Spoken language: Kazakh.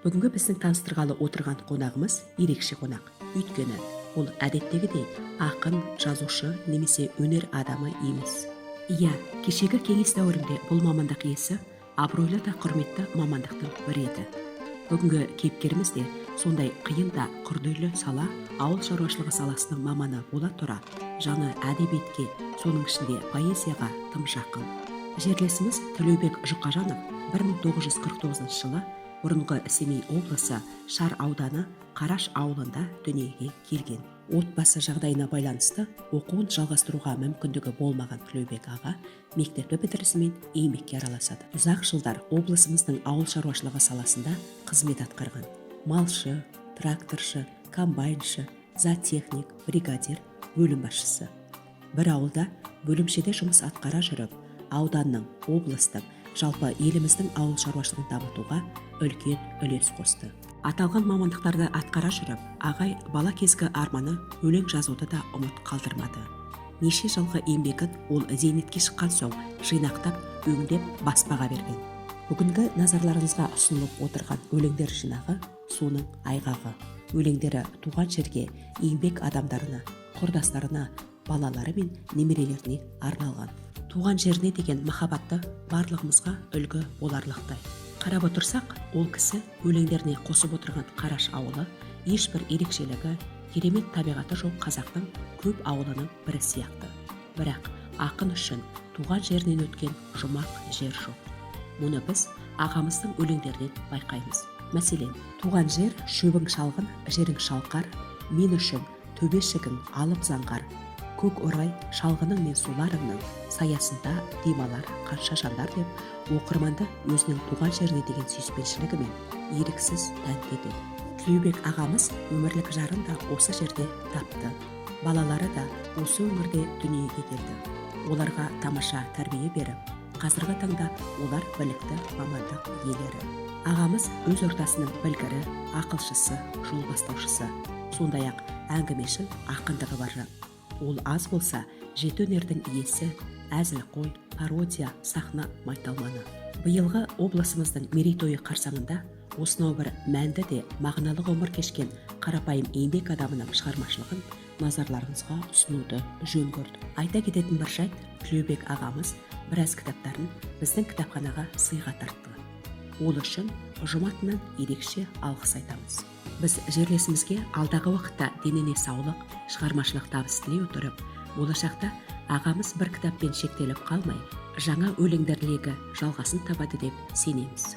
Бүгінгі біздің таныстырғалы отырған қонағымыз ерекше қонақ. Өйткені ол әдеттегідей ақын, жазушы немесе өнер адамы емес. Иә, кешегі кеңес дәуірінде бұл мамандық иесі абыройлы да құрметті мамандықтың бірі еді. Бүгінгі кейіпкеріміз де сондай қиын да күрделі сала ауыл шаруашылығы саласының маманы бола тұра, жаны әдебиетке, соның ішінде поэзияға тым жақын. Жерлесіміз Төлеубек Жұқажанов 1949 жылы бұрынғы Семей облысы Шар ауданы Қараш ауылында дүниеге келген. Отбасы жағдайына байланысты оқуын жалғастыруға мүмкіндігі болмаған Төлеубек аға мектепті бітірісімен еңбекке араласады. Ұзақ жылдар облысымыздың ауыл шаруашылығы саласында қызмет атқарған. Малшы, тракторшы, комбайншы, зоотехник, бригадир, бөлім басшысы. Бір ауылда бөлімшеде жұмыс атқара жүріп, ауданның, облыстың, жалпы еліміздің ауыл шаруашылығын дамытуға үлкен үлес қосты. Аталған мамандықтарды атқара жүріп, ағай бала кезгі арманы өлең жазуды да ұмыт қалдырмады. Неше жылғы еңбегін ол зейнетке шыққан соң жинақтап, өңдеп баспаға берген. Бүгінгі назарларыңызға ұсынылып отырған өлеңдер жинағы соның айғағы. Өлеңдері туған жерге, еңбек адамдарына, құрдастарына, балалары мен немерелеріне арналған. Туған жеріне деген махаббаты барлығымызға үлгі боларлықтай. Қарап отырсақ, ол кісі өлеңдеріне қосып отырған Қараш ауылы ешбір ерекшелігі, керемет табиғаты жоқ қазақтың көп ауылының бірі сияқты. Бірақ ақын үшін туған жерінен өткен жұмақ жер жоқ. Мұны біз ағамыздың өлеңдерінен байқаймыз. Мәселен, туған жер шөбің шалғын, жерің шалқар, мен үшін төбешігің алып заңғар. Көк орай шалғының мен суларыңның саясында демалар қанша жандар деп оқырманды өзінің туған жеріне деген сүйіспеншілігімен еріксіз тәнті етеді. Төлеубек ағамыз өмірлік жарын да осы жерде тапты. Балалары да осы өңірде дүниеге келді. Оларға тамаша тәрбие беріп, қазіргі таңда олар білікті мамандық иелері. Ағамыз өз ортасының білгірі, ақылшысы, жол бастаушысы, сондай-ақ әңгімешіл ақындығы бар. Ол аз болса, жеті өнердің иесі, әзілқой, пародия, сахна майталманы. Биылғы облысымыздың мерейтойы қарсаңында осынау бір мәнді де мағыналы ғұмыр кешкен қарапайым еңбек адамының шығармашылығын назарларыңызға ұсынуды жөн көрдік. Айта кететін бір жайт, Төлеубек ағамыз біраз кітаптарын біздің кітапханаға сыйға тартты. Ол үшін ұжым атынан ерекше алғыс айтамыз. Біз жерлесімізге алдағы уақытта деніне саулық, шығармашылық табыс тілей отырып, болашақта ағамыз бір кітаппен шектеліп қалмай, жаңа өлеңдер легі жалғасын табады деп сенеміз.